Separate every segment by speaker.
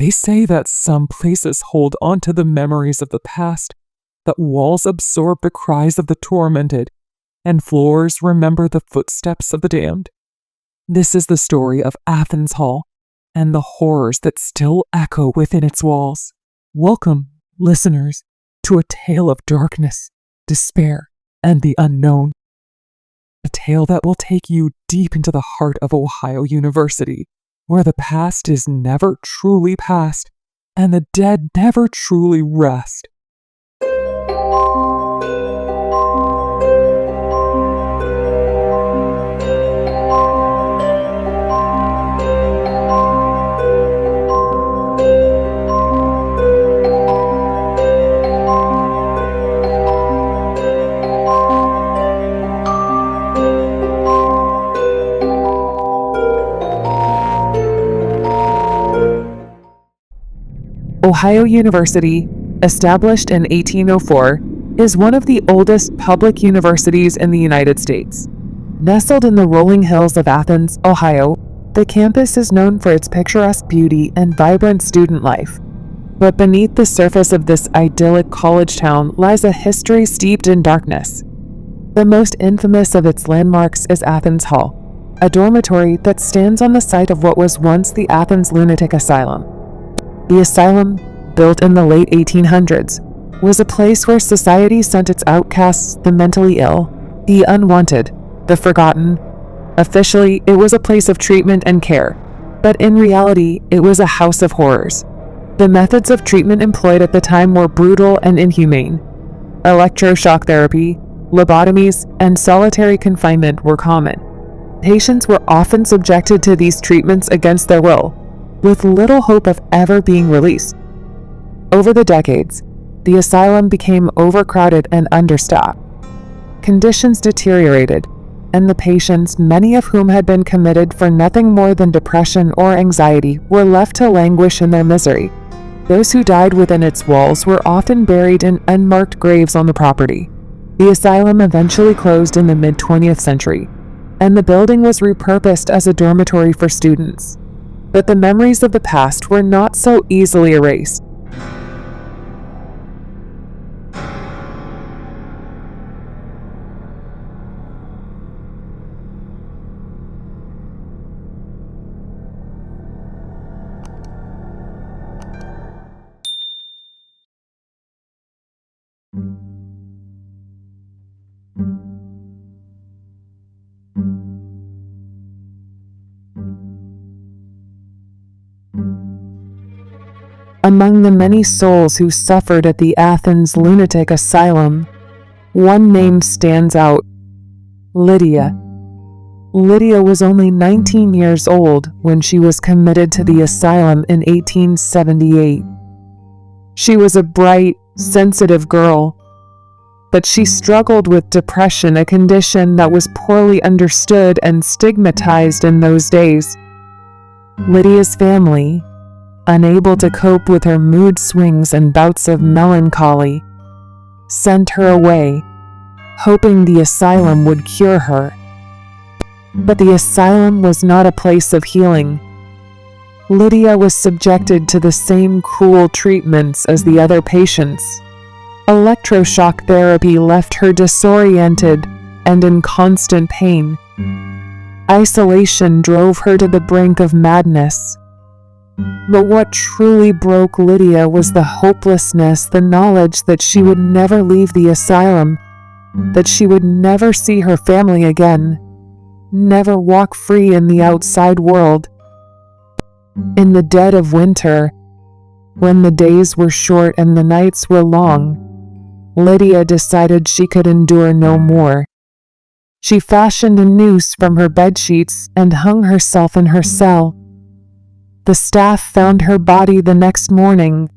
Speaker 1: They say that some places hold onto the memories of the past, that walls absorb the cries of the tormented, and floors remember the footsteps of the damned. This is the story of Athens Hall and the horrors that still echo within its walls. Welcome, listeners, to a tale of darkness, despair, and the unknown. A tale that will take you deep into the heart of Ohio University, where the past is never truly past and the dead never truly rest. Ohio University, established in 1804, is one of the oldest public universities in the United States. Nestled in the rolling hills of Athens, Ohio, the campus is known for its picturesque beauty and vibrant student life. But beneath the surface of this idyllic college town lies a history steeped in darkness. The most infamous of its landmarks is Athens Hall, a dormitory that stands on the site of what was once the Athens Lunatic Asylum. The asylum, built in the late 1800s, was a place where society sent its outcasts, the mentally ill, the unwanted, the forgotten. Officially, it was a place of treatment and care, but in reality, it was a house of horrors. The methods of treatment employed at the time were brutal and inhumane. Electroshock therapy, lobotomies, and solitary confinement were common. Patients were often subjected to these treatments against their will, with little hope of ever being released. Over the decades, the asylum became overcrowded and understaffed. Conditions deteriorated, and the patients, many of whom had been committed for nothing more than depression or anxiety, were left to languish in their misery. Those who died within its walls were often buried in unmarked graves on the property. The asylum eventually closed in the mid-20th century, and the building was repurposed as a dormitory for students. But the memories of the past were not so easily erased. Among the many souls who suffered at the Athens Lunatic Asylum, one name stands out: Lydia. Lydia was only 19 years old when she was committed to the asylum in 1878. She was a bright, sensitive girl, but she struggled with depression, a condition that was poorly understood and stigmatized in those days. Lydia's family, unable to cope with her mood swings and bouts of melancholy, sent her away, hoping the asylum would cure her. But the asylum was not a place of healing. Lydia was subjected to the same cruel treatments as the other patients. Electroshock therapy left her disoriented and in constant pain. Isolation drove her to the brink of madness. But what truly broke Lydia was the hopelessness, the knowledge that she would never leave the asylum, that she would never see her family again, never walk free in the outside world. In the dead of winter, when the days were short and the nights were long, Lydia decided she could endure no more. She fashioned a noose from her bedsheets and hung herself in her cell. The staff found her body the next morning,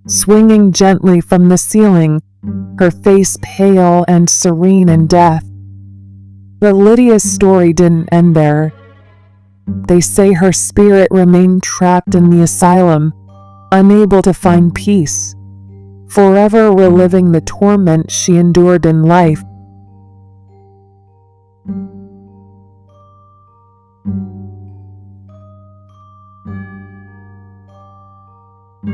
Speaker 1: swinging gently from the ceiling, her face pale and serene in death. But Lydia's story didn't end there. They say her spirit remained trapped in the asylum, unable to find peace, forever reliving the torment she endured in life. In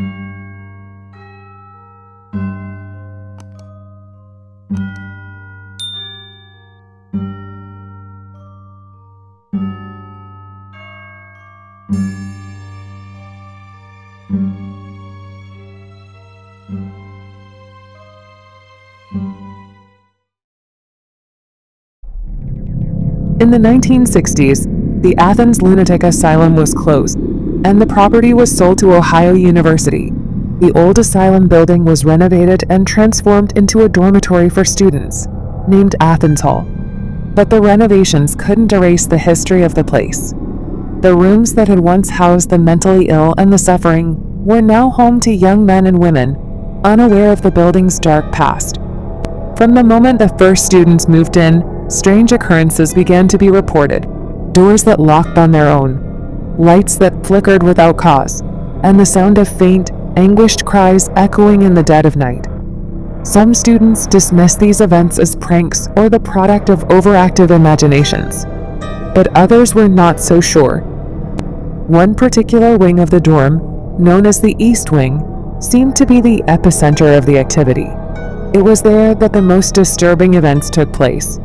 Speaker 1: the 1960s, the Athens Lunatic Asylum was closed, and the property was sold to Ohio University. The old asylum building was renovated and transformed into a dormitory for students, named Athens Hall. But the renovations couldn't erase the history of the place. The rooms that had once housed the mentally ill and the suffering were now home to young men and women, unaware of the building's dark past. From the moment the first students moved in, strange occurrences began to be reported. Doors that locked on their own, lights that flickered without cause, and the sound of faint, anguished cries echoing in the dead of night. Some students dismissed these events as pranks or the product of overactive imaginations, but others were not so sure. One particular wing of the dorm, known as the East Wing, seemed to be the epicenter of the activity. It was there that the most disturbing events took place.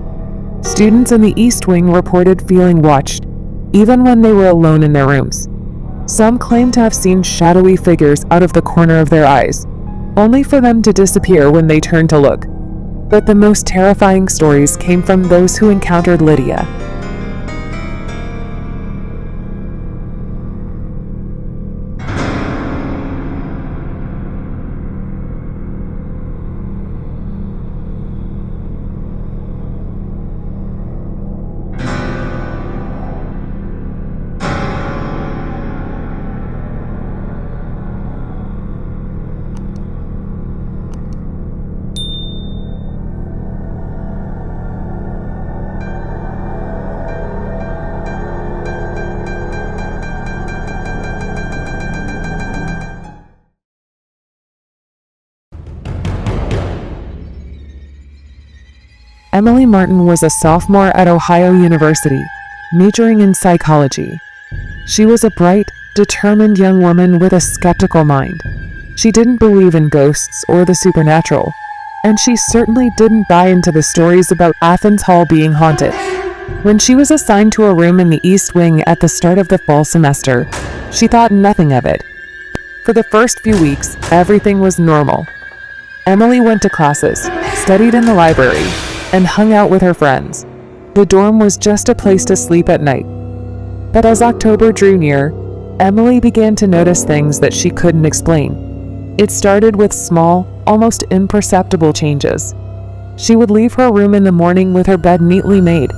Speaker 1: Students in the East Wing reported feeling watched, even when they were alone in their rooms. Some claimed to have seen shadowy figures out of the corner of their eyes, only for them to disappear when they turned to look. But the most terrifying stories came from those who encountered Lydia. Emily Martin was a sophomore at Ohio University, majoring in psychology. She was a bright, determined young woman with a skeptical mind. She didn't believe in ghosts or the supernatural, and she certainly didn't buy into the stories about Athens Hall being haunted. When she was assigned to a room in the East Wing at the start of the fall semester, she thought nothing of it. For the first few weeks, everything was normal. Emily went to classes, studied in the library, and hung out with her friends. The dorm was just a place to sleep at night. But as October drew near, Emily began to notice things that she couldn't explain. It started with small, almost imperceptible changes. She would leave her room in the morning with her bed neatly made,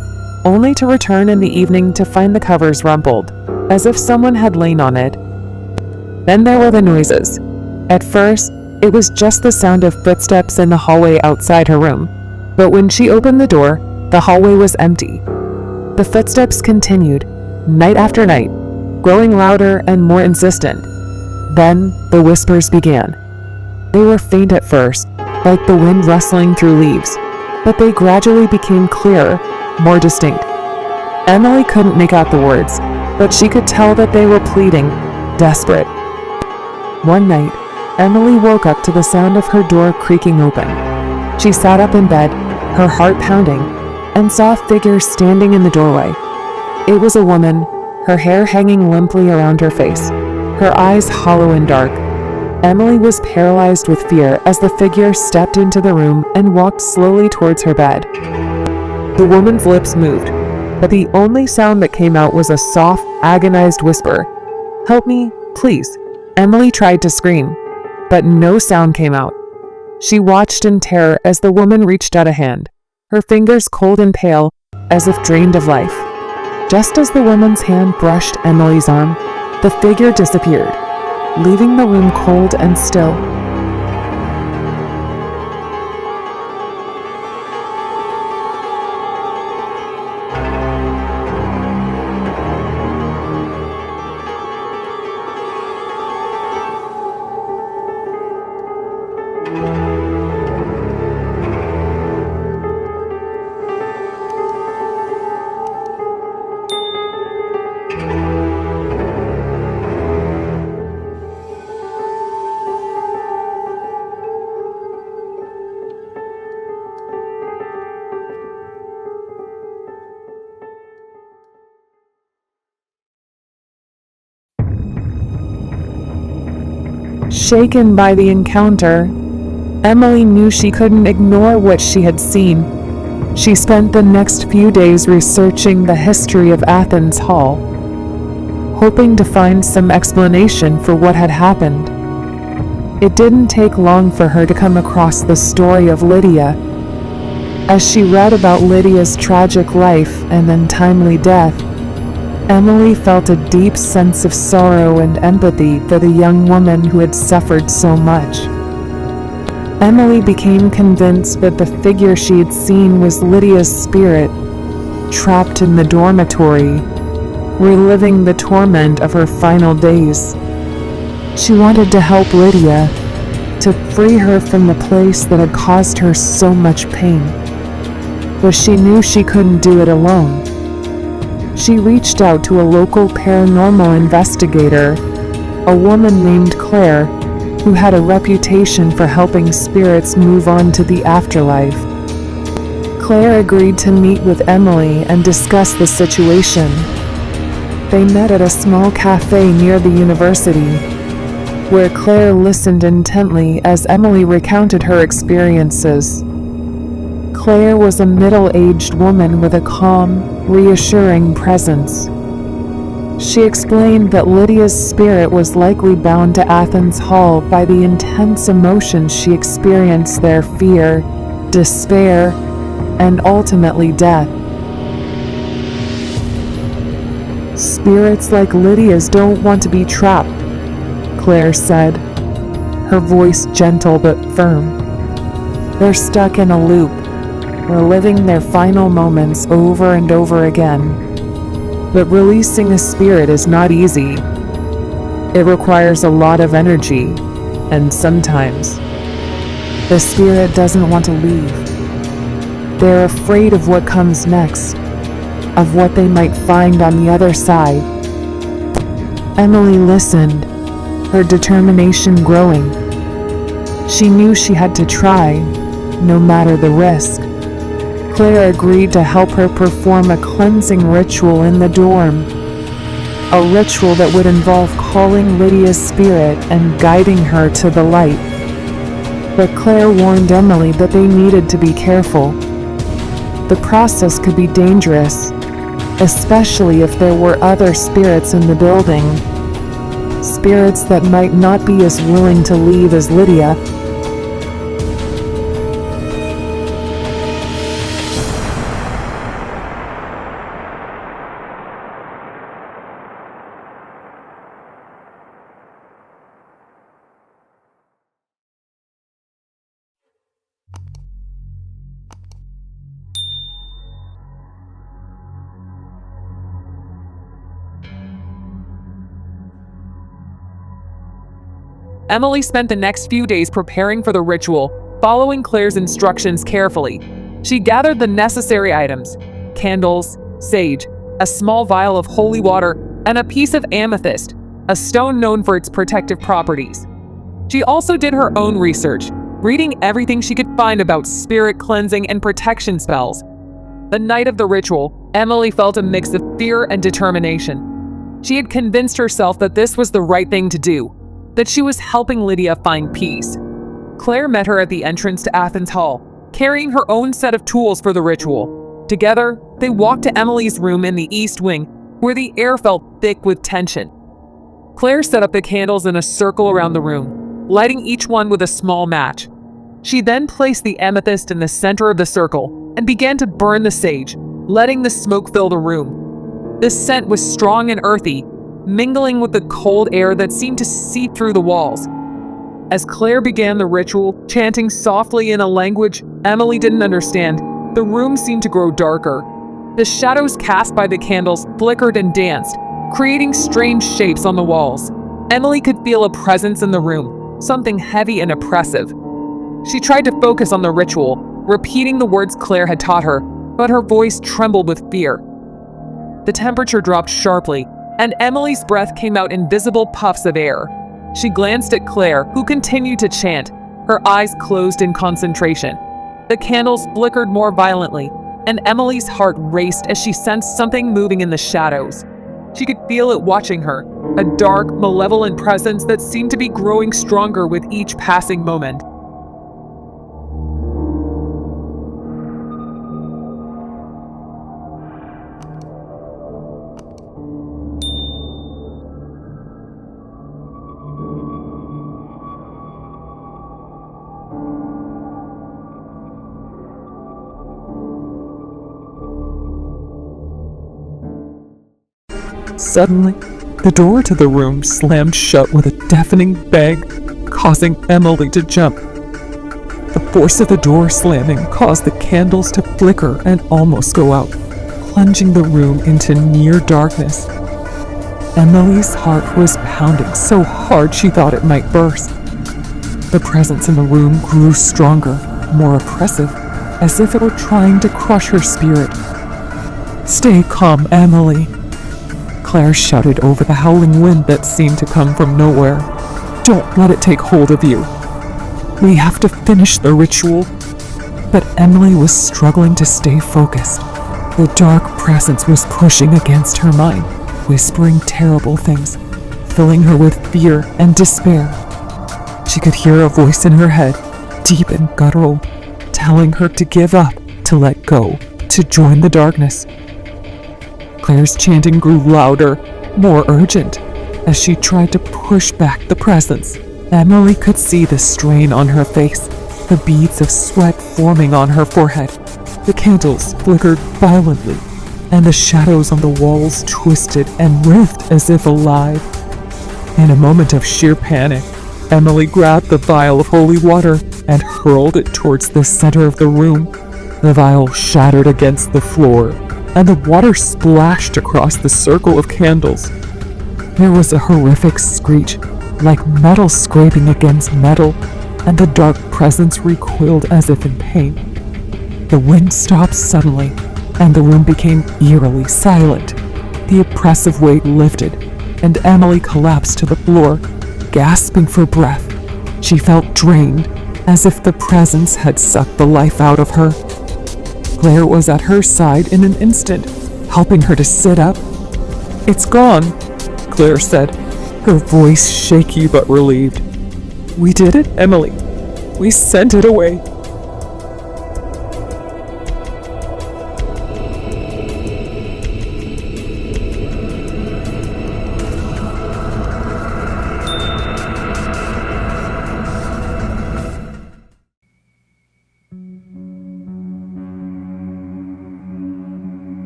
Speaker 1: only to return in the evening to find the covers rumpled, as if someone had lain on it. Then there were the noises. At first, it was just the sound of footsteps in the hallway outside her room. But when she opened the door, the hallway was empty. The footsteps continued, night after night, growing louder and more insistent. Then the whispers began. They were faint at first, like the wind rustling through leaves, but they gradually became clearer, more distinct. Emily couldn't make out the words, but she could tell that they were pleading, desperate. One night, Emily woke up to the sound of her door creaking open. She sat up in bed, her heart pounding, and saw a figure standing in the doorway. It was a woman, her hair hanging limply around her face, her eyes hollow and dark. Emily was paralyzed with fear as the figure stepped into the room and walked slowly towards her bed. The woman's lips moved, but the only sound that came out was a soft, agonized whisper. "Help me, please." Emily tried to scream, but no sound came out. She watched in terror as the woman reached out a hand, her fingers cold and pale, as if drained of life. Just as the woman's hand brushed Emily's arm, the figure disappeared, leaving the room cold and still. Shaken by the encounter, Emily knew she couldn't ignore what she had seen. She spent the next few days researching the history of Athens Hall, hoping to find some explanation for what had happened. It didn't take long for her to come across the story of Lydia. As she read about Lydia's tragic life and untimely death, Emily felt a deep sense of sorrow and empathy for the young woman who had suffered so much. Emily became convinced that the figure she had seen was Lydia's spirit, trapped in the dormitory, reliving the torment of her final days. She wanted to help Lydia, to free her from the place that had caused her so much pain. But she knew she couldn't do it alone. She reached out to a local paranormal investigator, a woman named Claire, who had a reputation for helping spirits move on to the afterlife. Claire agreed to meet with Emily and discuss the situation. They met at a small cafe near the university, where Claire listened intently as Emily recounted her experiences. Claire was a middle-aged woman with a calm, reassuring presence. She explained that Lydia's spirit was likely bound to Athens Hall by the intense emotions she experienced there: fear, despair, and ultimately death. "Spirits like Lydia's don't want to be trapped," Claire said, her voice gentle but firm. "They're stuck in a loop, reliving their final moments over and over again. But releasing a spirit is not easy. It requires a lot of energy, and sometimes the spirit doesn't want to leave. They're afraid of what comes next, of what they might find on the other side." Emily listened, her determination growing. She knew she had to try, no matter the risk. Claire agreed to help her perform a cleansing ritual in the dorm, a ritual that would involve calling Lydia's spirit and guiding her to the light. But Claire warned Emily that they needed to be careful. The process could be dangerous, especially if there were other spirits in the building, spirits that might not be as willing to leave as Lydia.
Speaker 2: Emily spent the next few days preparing for the ritual, following Claire's instructions carefully. She gathered the necessary items: candles, sage, a small vial of holy water, and a piece of amethyst, a stone known for its protective properties. She also did her own research, reading everything she could find about spirit cleansing and protection spells. The night of the ritual, Emily felt a mix of fear and determination. She had convinced herself that this was the right thing to do, that she was helping Lydia find peace. Claire met her at the entrance to Athens Hall, carrying her own set of tools for the ritual. Together, they walked to Emily's room in the east wing, where the air felt thick with tension. Claire set up the candles in a circle around the room, lighting each one with a small match. She then placed the amethyst in the center of the circle and began to burn the sage, letting the smoke fill the room. The scent was strong and earthy, mingling with the cold air that seemed to seep through the walls. As Claire began the ritual, chanting softly in a language Emily didn't understand, the room seemed to grow darker. The shadows cast by the candles flickered and danced, creating strange shapes on the walls. Emily could feel a presence in the room, something heavy and oppressive. She tried to focus on the ritual, repeating the words Claire had taught her, but her voice trembled with fear. The temperature dropped sharply, and Emily's breath came out in visible puffs of air. She glanced at Claire, who continued to chant, her eyes closed in concentration. The candles flickered more violently, and Emily's heart raced as she sensed something moving in the shadows. She could feel it watching her, a dark, malevolent presence that seemed to be growing stronger with each passing moment.
Speaker 3: Suddenly, the door to the room slammed shut with a deafening bang, causing Emily to jump. The force of the door slamming caused the candles to flicker and almost go out, plunging the room into near darkness. Emily's heart was pounding so hard she thought it might burst. The presence in the room grew stronger, more oppressive, as if it were trying to crush her spirit. "Stay calm, Emily," Claire shouted over the howling wind that seemed to come from nowhere. "Don't let it take hold of you. We have to finish the ritual." But Emily was struggling to stay focused. The dark presence was pushing against her mind, whispering terrible things, filling her with fear and despair. She could hear a voice in her head, deep and guttural, telling her to give up, to let go, to join the darkness. Claire's chanting grew louder, more urgent, as she tried to push back the presence. Emily could see the strain on her face, the beads of sweat forming on her forehead. The candles flickered violently, and the shadows on the walls twisted and writhed as if alive. In a moment of sheer panic, Emily grabbed the vial of holy water and hurled it towards the center of the room. The vial shattered against the floor, and the water splashed across the circle of candles. There was a horrific screech, like metal scraping against metal, and the dark presence recoiled as if in pain. The wind stopped suddenly, and the room became eerily silent. The oppressive weight lifted, and Emily collapsed to the floor, gasping for breath. She felt drained, as if the presence had sucked the life out of her. Claire was at her side in an instant, helping her to sit up. "It's gone," Claire said, her voice shaky but relieved. "We did it, Emily. We sent it away."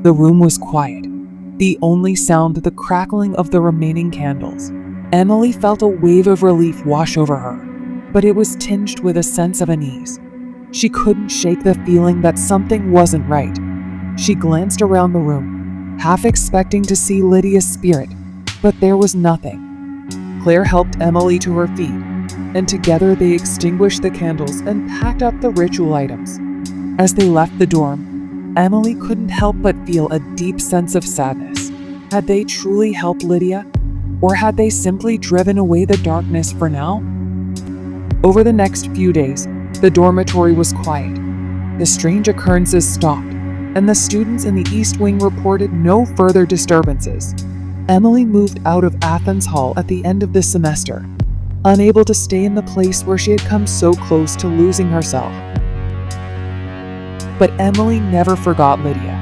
Speaker 2: The room was quiet, the only sound the crackling of the remaining candles. Emily felt a wave of relief wash over her, but it was tinged with a sense of unease. She couldn't shake the feeling that something wasn't right. She glanced around the room, half expecting to see Lydia's spirit, but there was nothing. Claire helped Emily to her feet, and together they extinguished the candles and packed up the ritual items. As they left the dorm, Emily couldn't help but feel a deep sense of sadness. Had they truly helped Lydia? Or had they simply driven away the darkness for now? Over the next few days, the dormitory was quiet. The strange occurrences stopped, and the students in the East Wing reported no further disturbances. Emily moved out of Athens Hall at the end of the semester, unable to stay in the place where she had come so close to losing herself. But Emily never forgot Lydia.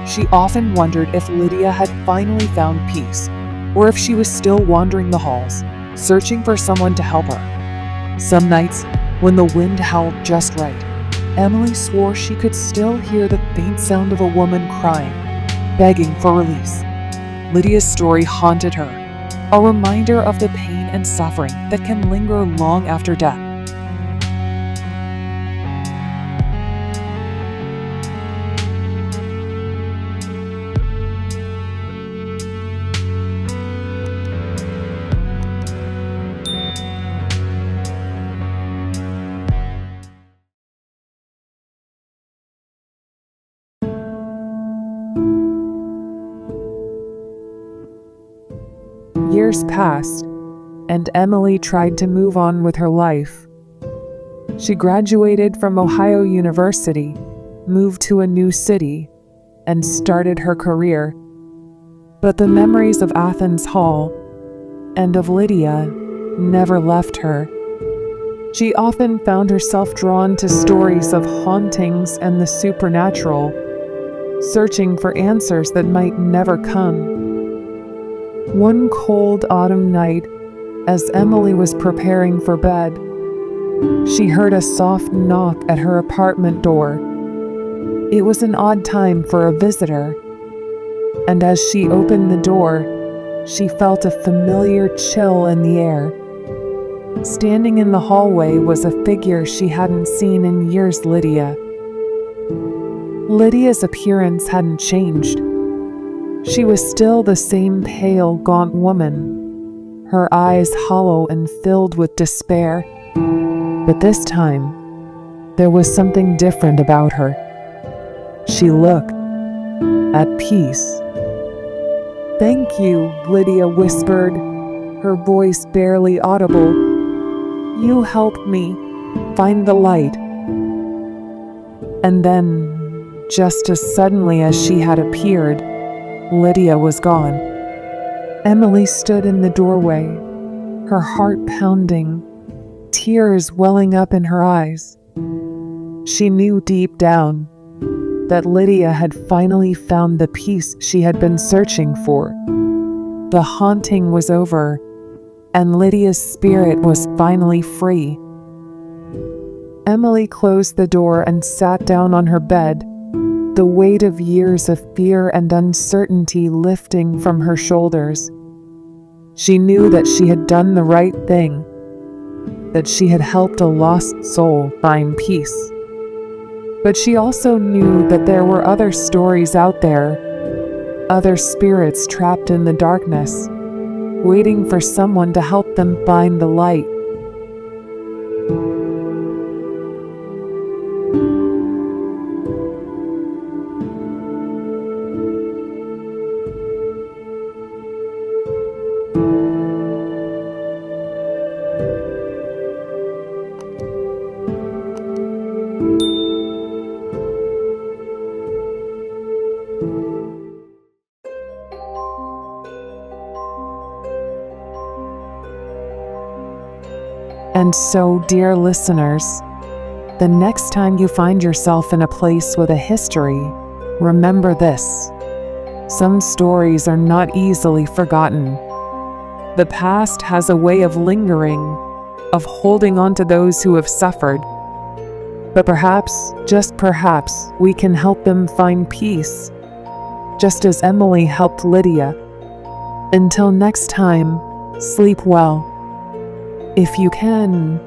Speaker 2: She often wondered if Lydia had finally found peace, or if she was still wandering the halls, searching for someone to help her. Some nights, when the wind howled just right, Emily swore she could still hear the faint sound of a woman crying, begging for release. Lydia's story haunted her, a reminder of the pain and suffering that can linger long after death. Years passed, and Emily tried to move on with her life. She graduated from Ohio University, moved to a new city, and started her career. But the memories of Athens Hall,
Speaker 1: and of Lydia never left her. She often found herself drawn to stories of hauntings and the supernatural, searching for answers that might never come. One cold autumn night, as Emily was preparing for bed, she heard a soft knock at her apartment door. It was an odd time for a visitor, and as she opened the door, she felt a familiar chill in the air. Standing in the hallway was a figure she hadn't seen in years. Lydia's appearance hadn't changed. She was still the same pale, gaunt woman, her eyes hollow and filled with despair. But this time, there was something different about her. She looked at peace. "Thank you," Lydia whispered, her voice barely audible. "You helped me find the light." And then, just as suddenly as she had appeared, Lydia was gone. Emily stood in the doorway, her heart pounding, tears welling up in her eyes. She knew deep down that Lydia had finally found the peace she had been searching for. The haunting was over, and Lydia's spirit was finally free. Emily closed the door and sat down on her bed, the weight of years of fear and uncertainty lifting from her shoulders. She knew that she had done the right thing, that she had helped a lost soul find peace. But she also knew that there were other stories out there, other spirits trapped in the darkness, waiting for someone to help them find the light. And so, dear listeners, the next time you find yourself in a place with a history, remember this: some stories are not easily forgotten. The past has a way of lingering, of holding on to those who have suffered. But perhaps, just perhaps, we can help them find peace, just as Emily helped Lydia. Until next time, sleep well. If you can,